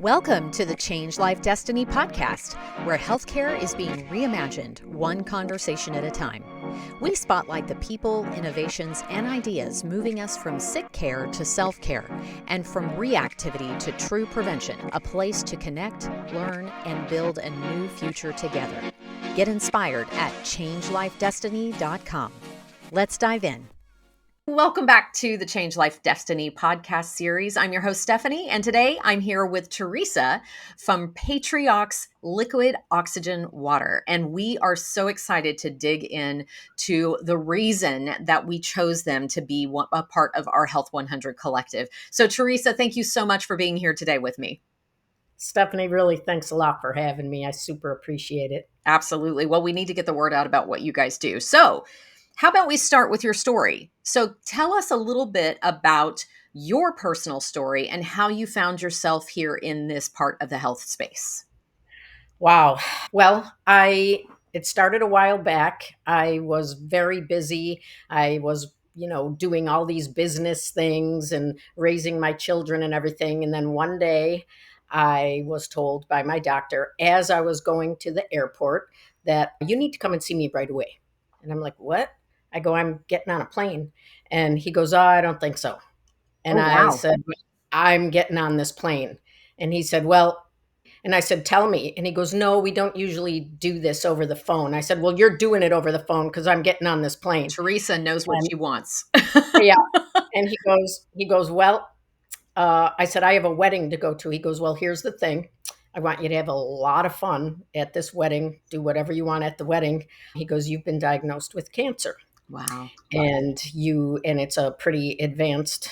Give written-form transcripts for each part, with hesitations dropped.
Welcome to the Change Life Destiny podcast, where healthcare is being reimagined one conversation at a time. We spotlight the people, innovations, and ideas moving us from sick care to self-care, and from reactivity to true prevention, a place to connect, learn, and build a new future together. Get inspired at changelifedestiny.com. Let's dive in. Welcome back to the Change Life Destiny podcast series. I'm your host, Stephanie, and today I'm here with Teresa from Patriox Liquid Oxygen Water. And we are so excited to dig in to the reason that we chose them to be a part of our Health 100 collective. So Teresa, thank you so much for being here today with me. Stephanie, really, thanks a lot for having me. I super appreciate it. Absolutely. Well, we need to get the word out about what you guys do. So how about we start with your story? So tell us a little bit about your personal story and how you found yourself here in this part of the health space. Wow. Well, it started a while back. I was very busy. I was, doing all these business things and raising my children and everything. And then one day I was told by my doctor as I was going to the airport that you need to come and see me right away. And I'm like, what? I go, I'm getting on a plane. And he goes, oh, I don't think so. And wow. I said, I'm getting on this plane. And he said, well, and I said, tell me. And he goes, no, we don't usually do this over the phone. I said, well, you're doing it over the phone because I'm getting on this plane. Teresa knows what she wants. Yeah. And he goes, well, I said, I have a wedding to go to. He goes, well, here's the thing. I want you to have a lot of fun at this wedding. Do whatever you want at the wedding. He goes, you've been diagnosed with cancer. Wow. And it's a pretty advanced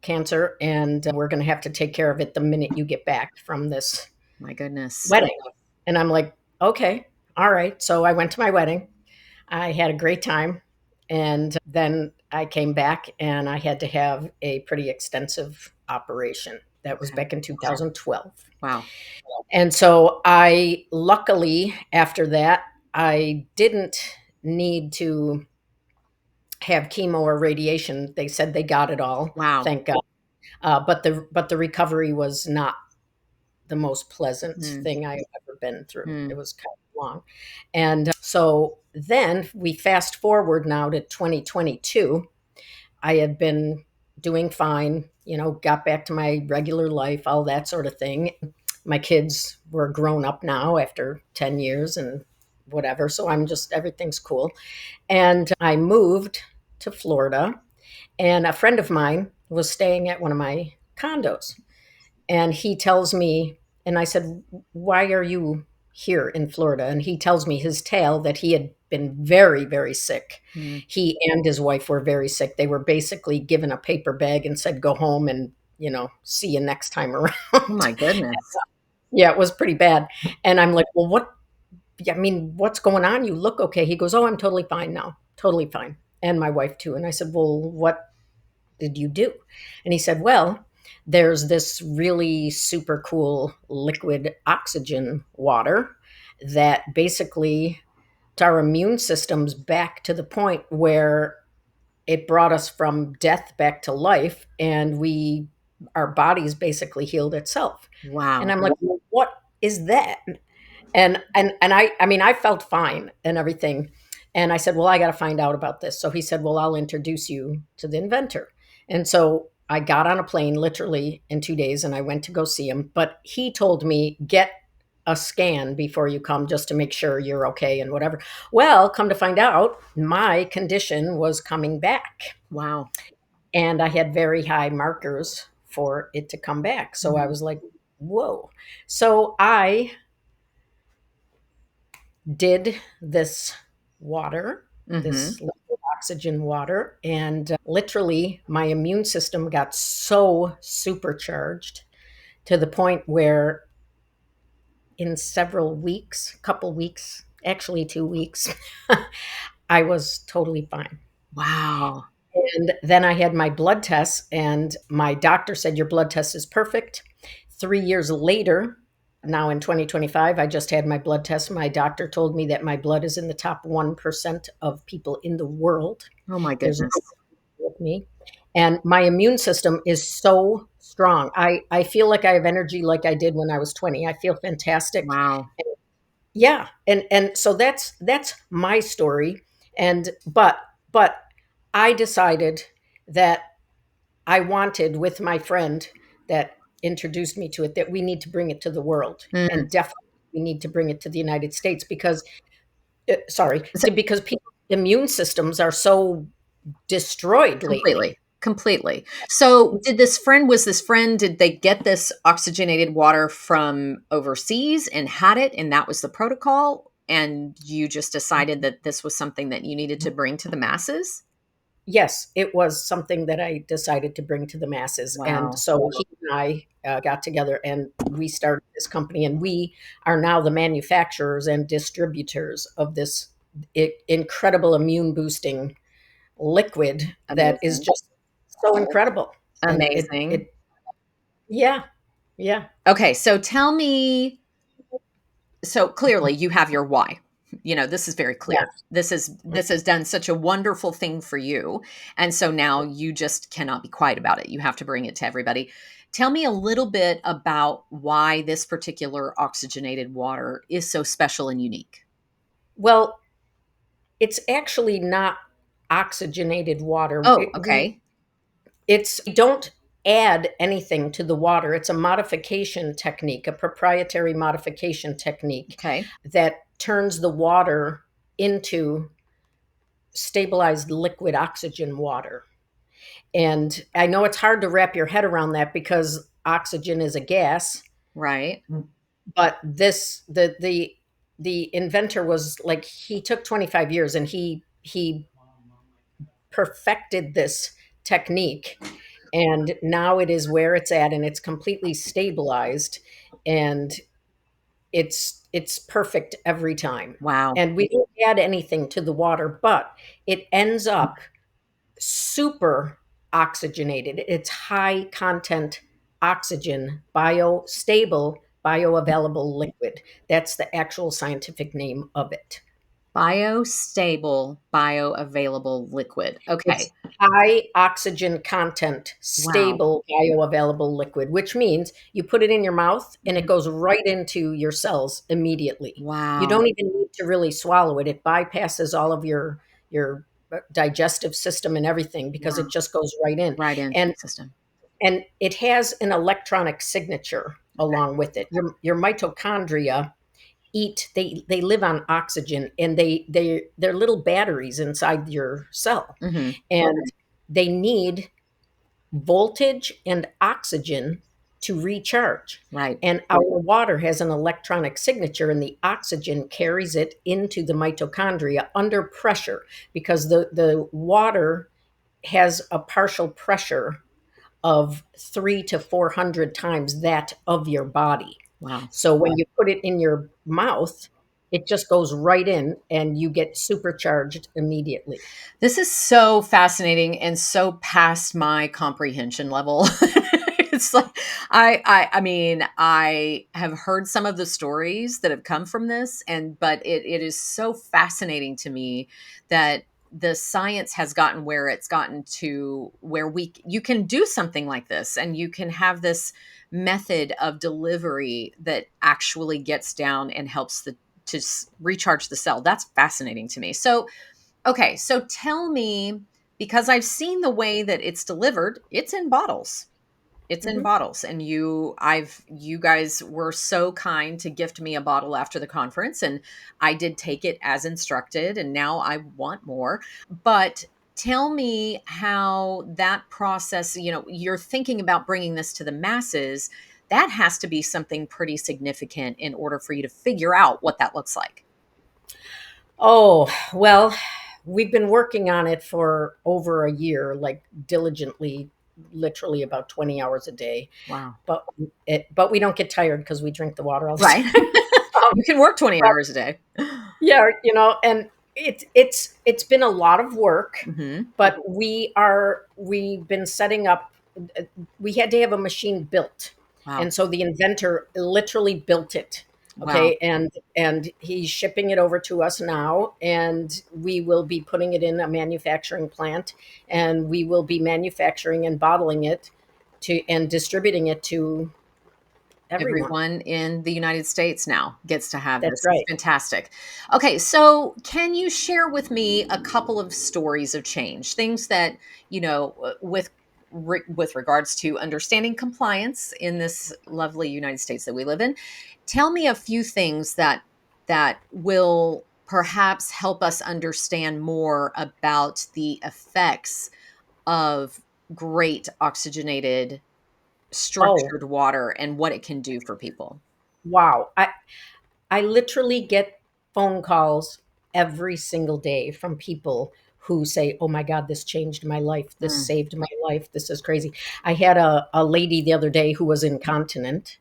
cancer. And we're going to have to take care of it the minute you get back from this my goodness wedding. And I'm like, okay, all right. So I went to my wedding. I had a great time. And then I came back and I had to have a pretty extensive operation. That was back in 2012. Wow. And so luckily, after that, I didn't need to have chemo or radiation. They said they got it all. Wow. Thank God. But the recovery was not the most pleasant thing I've ever been through. It was kind of long. And so then we fast forward now to 2022. I had been doing fine, got back to my regular life, all that sort of thing. My kids were grown up now after 10 years and whatever. So everything's cool. And I moved to Florida, and a friend of mine was staying at one of my condos. And he tells me, and I said, why are you here in Florida? And he tells me his tale that he had been very, very sick. He and his wife were very sick. They were basically given a paper bag and said, go home and, see you next time around. Oh my goodness. Yeah, it was pretty bad. And I'm like, well, what's going on? You look okay. He goes, oh, I'm totally fine now. Totally fine. And my wife too. And I said, well, what did you do? And he said, well, there's this really super cool liquid oxygen water that basically our immune system's back to the point where it brought us from death back to life, and our body's basically healed itself. Wow. And I'm like, well, what is that? And I felt fine and everything. And I said, well, I got to find out about this. So he said, well, I'll introduce you to the inventor. And so I got on a plane literally in 2 days and I went to go see him. But he told me, get a scan before you come just to make sure you're okay and whatever. Well, come to find out, my condition was coming back. Wow. And I had very high markers for it to come back. So I was like, whoa. So I did this water, this liquid oxygen water, and literally my immune system got so supercharged to the point where in several weeks, couple weeks, actually 2 weeks, I was totally fine. Wow. And then I had my blood tests, and my doctor said, your blood test is perfect. 3 years later, now in 2025, I just had my blood test. My doctor told me that my blood is in the top 1% of people in the world. Oh my goodness. With me. And my immune system is so strong. I feel like I have energy like I did when I was 20. I feel fantastic. Wow. Yeah, and so that's my story. And but I decided that I wanted, with my friend that introduced me to it, that we need to bring it to the world, Mm. and definitely we need to bring it to the United States because So because people's immune systems are so destroyed lately. completely. Completely. So was this friend, did they get this oxygenated water from overseas and had it and that was the protocol? And you just decided that this was something that you needed to bring to the masses? Yes, it was something that I decided to bring to the masses. And Wow. so he and I got together and we started this company, and we are now the manufacturers and distributors of this incredible immune boosting liquid that is Amazing. just so incredible. And Amazing. yeah, yeah, Okay, so tell me, so clearly you have your why. You know, this is very clear. yes. This has done such a wonderful thing for you. And so now you just cannot be quiet about it. You have to bring it to everybody. Tell me a little bit about why this particular oxygenated water is so special and unique. Well, it's actually not oxygenated water. Oh, okay. We don't add anything to the water. It's a modification technique, a proprietary modification technique Okay. that turns the water into stabilized liquid oxygen water. And I know it's hard to wrap your head around that because oxygen is a gas, Right. but the inventor was like, he took 25 years and he perfected this technique, and now it is where it's at, and it's completely stabilized, and it's perfect every time. Wow. And we don't add anything to the water, but it ends up super oxygenated. It's high content oxygen, biostable, bioavailable liquid. That's the actual scientific name of it. Biostable, bioavailable liquid. It's Okay. high oxygen content, Wow. stable, bioavailable liquid, which means you put it in your mouth and it Mhm. goes right into your cells immediately. You Wow. don't even need to really swallow it. It bypasses all of your digestive system and everything because Wow. it just goes right in. Right into And the system. and it has an electronic signature along with it. Your mitochondria they live on oxygen, and they're little batteries inside your cell, Mhm. and they need voltage and oxygen to recharge. Right. And our water has an electronic signature, and the oxygen carries it into the mitochondria under pressure because the water has a partial pressure of 300 to 400 times that of your body. Wow. So when you put it in your mouth, it just goes right in and you get supercharged immediately. This is so fascinating and so past my comprehension level. It's like I mean, I have heard some of the stories that have come from this, and but it is so fascinating to me that the science has gotten where it's gotten to where you can do something like this and you can have this method of delivery that actually gets down and helps recharge the cell. That's fascinating to me. So okay, so tell me, because I've seen the way that it's delivered, it's in bottles. It's in Mhm. bottles. And you guys were so kind to gift me a bottle after the conference, and I did take it as instructed, and now I want more. But tell me how that process, you're thinking about bringing this to the masses. That has to be something pretty significant in order for you to figure out what that looks like. Oh, well, we've been working on it for over a year, like diligently, literally about 20 hours a day. Wow. But but we don't get tired because we drink the water all the Right. time. You can work 20 But hours a day. yeah, and it's been a lot of work, Mhm. but we've been setting up. We had to have a machine built, Wow. and so the inventor literally built it. Wow. Okay, and he's shipping it over to us now, and we will be putting it in a manufacturing plant, and we will be manufacturing and bottling it to and distributing it to everyone. Everyone in the United States now gets to have That's this. It's right. fantastic. Okay, so can you share with me a couple of stories of change, things that, with regards to understanding compliance in this lovely United States that we live in? Tell me a few things that will perhaps help us understand more about the effects of great oxygenated Oh, structured water and what it can do for people. wow. I literally get phone calls every single day from people who say, "Oh my God, this changed my life. This Mm, saved my life. This is crazy." I had a lady the other day who was incontinent,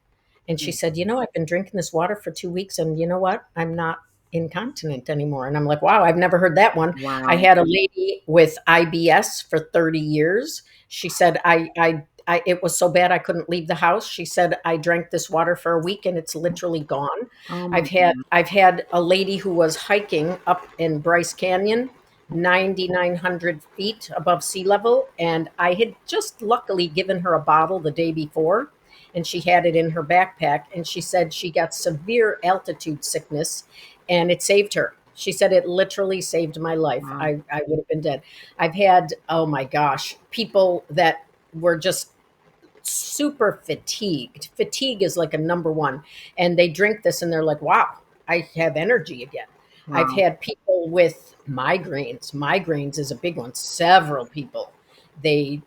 and she mm. said, I've been drinking this water for 2 weeks, and you know what? I'm not incontinent anymore. And I'm like, wow, I've never heard that one. I Wow. had a lady with IBS for 30 years. She said, it was so bad I couldn't leave the house. She said, I drank this water for a week and it's literally gone. Oh my I've had a lady who was hiking up in Bryce Canyon, 9,900 feet above sea level, and I had just luckily given her a bottle the day before, and she had it in her backpack, and she said she got severe altitude sickness, and it saved her. She said it literally saved my life. wow. I would have been dead. I've had, oh my gosh, people that were just super fatigued. Fatigue is like a number one. And they drink this and they're like, wow, I have energy again. I've Wow. had people with migraines. Migraines is a big one. Several people. They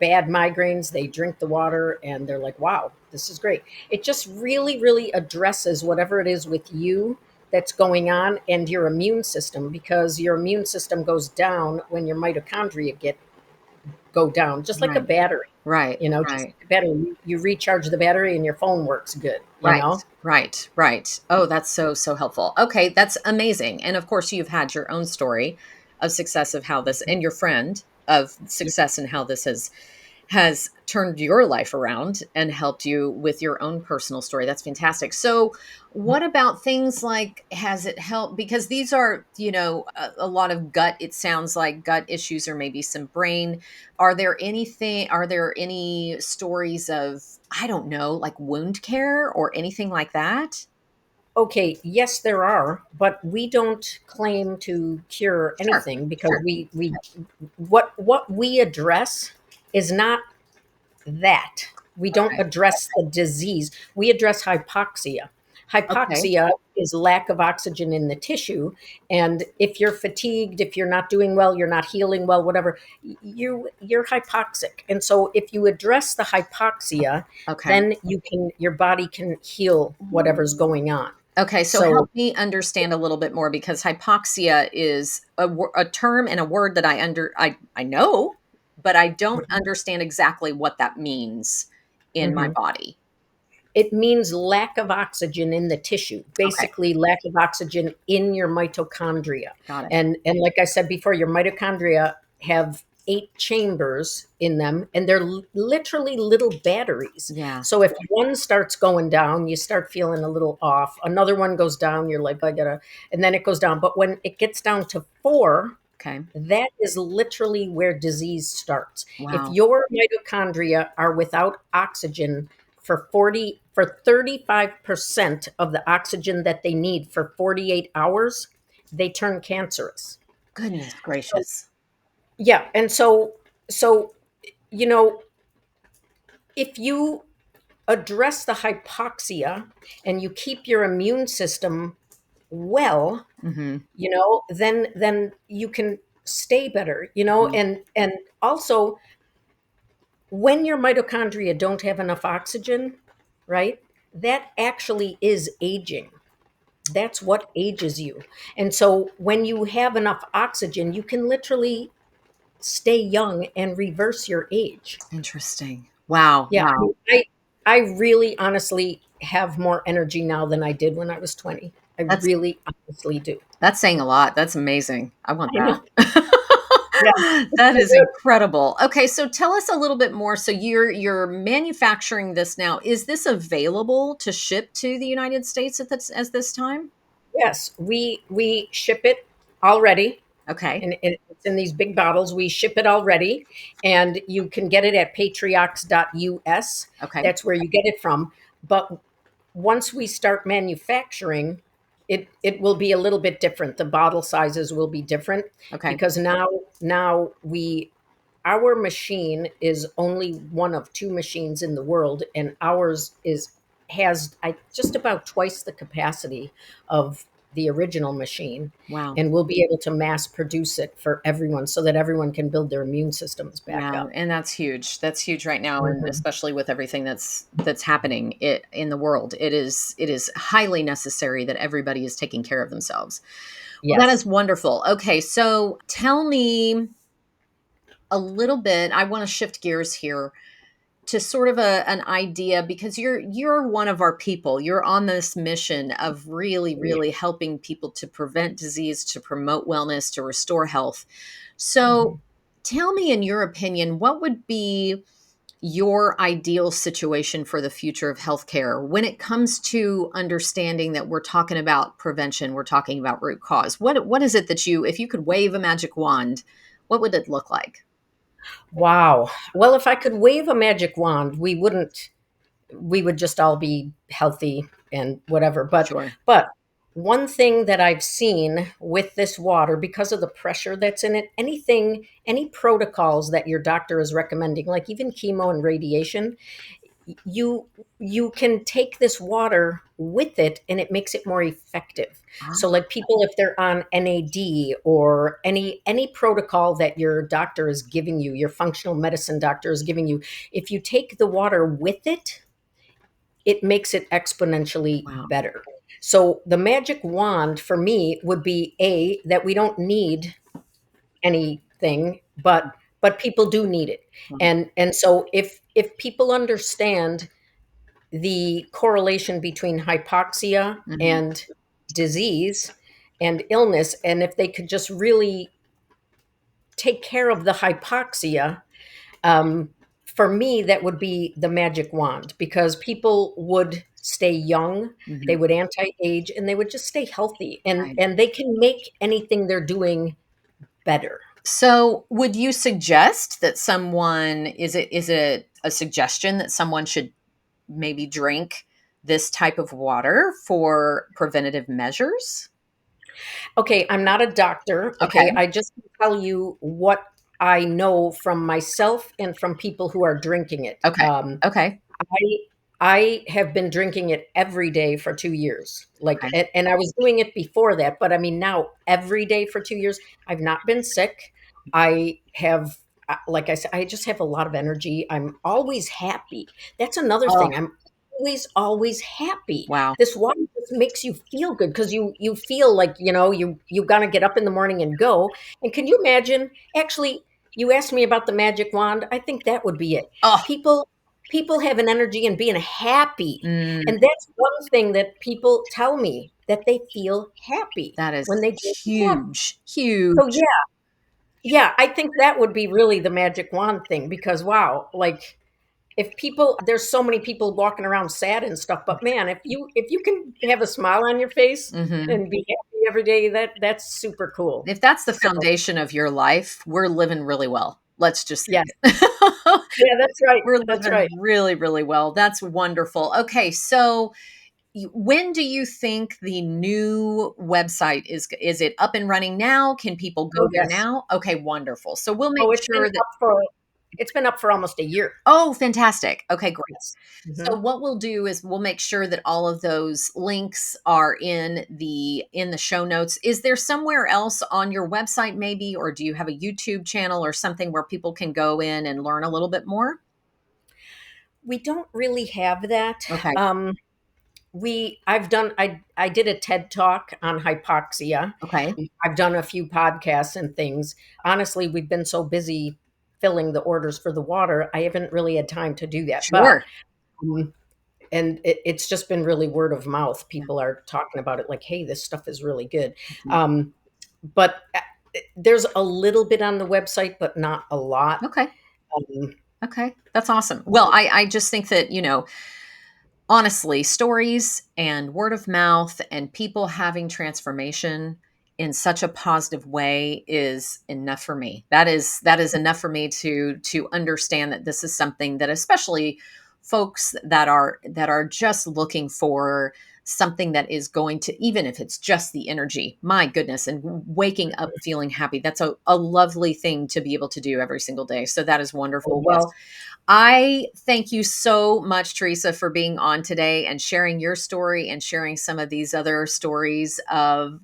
bad migraines, they drink the water and they're like, wow, this is great. It just really, really addresses whatever it is with you that's going on and your immune system, because your immune system goes down when your mitochondria go down, just like a Right. battery. Right. Just Right. like a battery. You recharge the battery and your phone works good, you Right. know? Right. Right. Oh, that's so, so helpful. Okay, that's amazing. And of course, you've had your own story of success of how this, and your friend of success and how this has turned your life around and helped you with your own personal story. That's fantastic. So, what about things like, has it helped? Because these are, a lot of gut, it sounds like gut issues or maybe some brain. Are there any stories of, I don't know, like wound care or anything like that? Okay, yes, there are, but we don't claim to cure Sure. anything because Sure. we what we address is not that. We don't Okay. address the disease. We address hypoxia. Okay. Hypoxia is lack of oxygen in the tissue. And if you're fatigued, if you're not doing well, you're not healing well, whatever, you're hypoxic. And so if you address the hypoxia, Okay. then your body can heal whatever's going on. Okay, so So help me understand a little bit more, because hypoxia is a term and a word that I know, but I don't understand exactly what that means in my mhm. body. It means lack of oxygen in the tissue, Okay, basically lack of oxygen in your mitochondria. got it. And like I said before, your mitochondria have 8 chambers in them, and they're literally little batteries. Yeah. So if one starts going down, you start feeling a little off. Another one goes down, you're like, I gotta, and then it goes down. But when it gets down to 4, Okay. that is literally where disease starts. If Wow. your mitochondria are without oxygen for 35% of the oxygen that they need for 48 hours, they turn cancerous. Goodness So gracious. yeah, and so you know, if you address the hypoxia and you keep your immune system well, Mhm. then you can stay better, Wow. and also when your mitochondria don't have enough oxygen, right? That actually is aging. That's what ages you. And so when you have enough oxygen, you can literally stay young and reverse your age. Interesting. Wow, Yeah, wow. I really honestly have more energy now than I did when I was 20. I That's really honestly do. that's saying a lot. That's amazing. I want I know. that. Yeah, it's That so is good. incredible. Okay, so tell us a little bit more. So you're manufacturing this now. Is this available to ship to the United States at this time? Yes, we ship it already, Okay. and it's It's in these big bottles. We ship it already, and you can get it at patriox.us. Okay. That's where you get it from. But once we start manufacturing, it will be a little bit different. The bottle sizes will be different Okay. because now we our machine is only one of two machines in the world, and ours has just about twice the capacity of the original machine, Wow. and we'll be able to mass produce it for everyone so that everyone can build their immune systems back Yeah, up. and that's huge. That's huge right now, and Mhm. especially with everything that's happening in the world. It is highly necessary that everybody is taking care of themselves. Well, that is Yes. wonderful. Okay, so tell me a little bit. I want to shift gears here to sort of an idea because you're one of our people. You're on this mission of really, Yeah. really helping people to prevent disease, to promote wellness, to restore health. So Mhm. tell me, in your opinion, what would be your ideal situation for the future of healthcare when it comes to understanding that we're talking about prevention, we're talking about root cause? What is it that if you could wave a magic wand, what would it look like? Wow. Well, if I could wave a magic wand, we would just all be healthy and whatever. Sure. But one thing that I've seen with this water, because of the pressure that's in it, any protocols that your doctor is recommending, like even chemo and radiation, you you can take this water with it and it makes it more effective. So Ah, like people, if they're on NAD or any protocol that your doctor is giving you, your functional medicine doctor is giving you, if you take the water with it, it makes it exponentially wow. better. So the magic wand for me would be that we don't need anything, but people do need it. And so if people understand the correlation between hypoxia Mhm. and disease and illness, and if they could just really take care of the hypoxia, um, for me, that would be the magic wand because people would stay young, they Mhm. would anti-age, and they would just stay healthy, and Right. and they can make anything they're doing better. So, would you suggest that someone is it a suggestion that someone should maybe drink this type of water for preventative measures? Okay, I'm not a doctor. Okay, Okay. I just can tell you what I know from myself and from people who are drinking it. Okay. Okay. I I have been drinking it every day for 2 years. Like, Okay. and I was doing it before that, but I mean now every day for 2 years. I've not been sick. I have like I said, I just have a lot of energy. I'm always happy. That's another Oh, thing. I'm always happy. wow. This water just makes you feel good because you feel like, you gonna get up in the morning and go. And can you imagine, actually, you asked me about the magic wand. I think that would be it. Oh, People have an energy and being happy, mm, and that's one thing that people tell me, that they feel happy that is when they drink the water. huge, So huge. yeah, I think that would be really the magic wand thing, because wow, like, if people there's so many people walking around sad and stuff, but man, if you can have a smile on your face Mhm. and be happy every day, that's super cool. If that's the So foundation of your life, we're living really well. Let's just say yes, it. yeah, that's right, We're that's living right. really, really well. That's wonderful. Okay, so when do you think the new website is it up and running now? Can people go Oh there yes. now? Okay, wonderful. So we'll make Oh, sure that it's been up for almost a year. oh, fantastic. Okay, great. Yes. So Mhm. what we'll do is we'll make sure that all of those links are in the show notes. Is there somewhere else on your website maybe, or do you have a YouTube channel or something where people can go in and learn a little bit more? We don't really have that. Okay. I did a TED Talk on hypoxia. Okay. I've done a few podcasts and things. Honestly, we've been so busy filling the orders for the water, I haven't really had time to do that. But Sure. um, and it's just been really word of mouth. Yeah. People are talking about it like, "Hey, this stuff is really good." Mhm. Um, but there's a little bit on the website, but not a lot. Okay. Um, Okay. That's awesome. Well, I just think that, honestly, stories and word of mouth and people having transformation in such a positive way is enough for me. That is enough for me to understand that this is something that, especially folks that are just looking for something that is going to, even if it's just the energy, my goodness, and waking up feeling happy, that's a lovely thing to be able to do every single day. So that is wonderful. Oh, yes. Well, I thank you so much, Teresa, for being on today and sharing your story and sharing some of these other stories of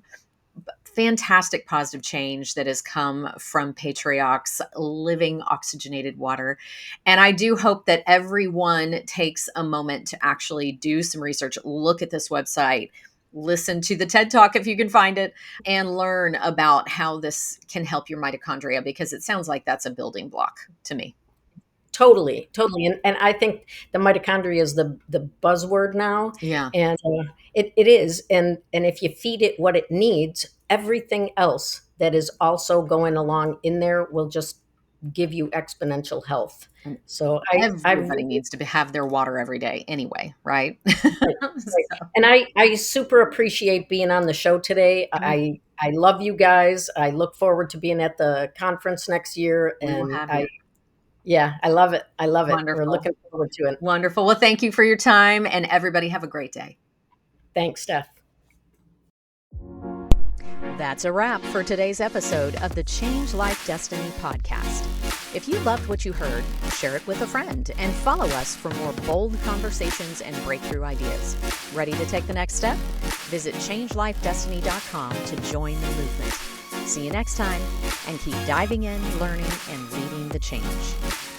fantastic positive change that has come from Patriox living oxygenated water. And I do hope that everyone takes a moment to actually do some research, look at this website, listen to the TED Talk if you can find it, and learn about how this can help your mitochondria, because it sounds like that's a building block to me. Totally, totally. And I think the mitochondria is the buzzword now. Yeah. And it is. And if you feed it what it needs, everything else that is also going along in there will just give you exponential health. And So I everybody really, needs to have their water every day anyway, right? right, right. And I super appreciate being on the show today. Oh, I love you guys. I look forward to being at the conference next year. we will And have you. yeah, I love it. I love it. We're Wonderful. looking forward to it. Wonderful. Well, thank you for your time, and everybody have a great day. Thanks, Steph. That's a wrap for today's episode of the Change Life Destiny podcast. If you loved what you heard, share it with a friend and follow us for more bold conversations and breakthrough ideas. Ready to take the next step? Visit changelifedestiny.com to join the movement. See you next time, and keep diving in, learning, and leading the change.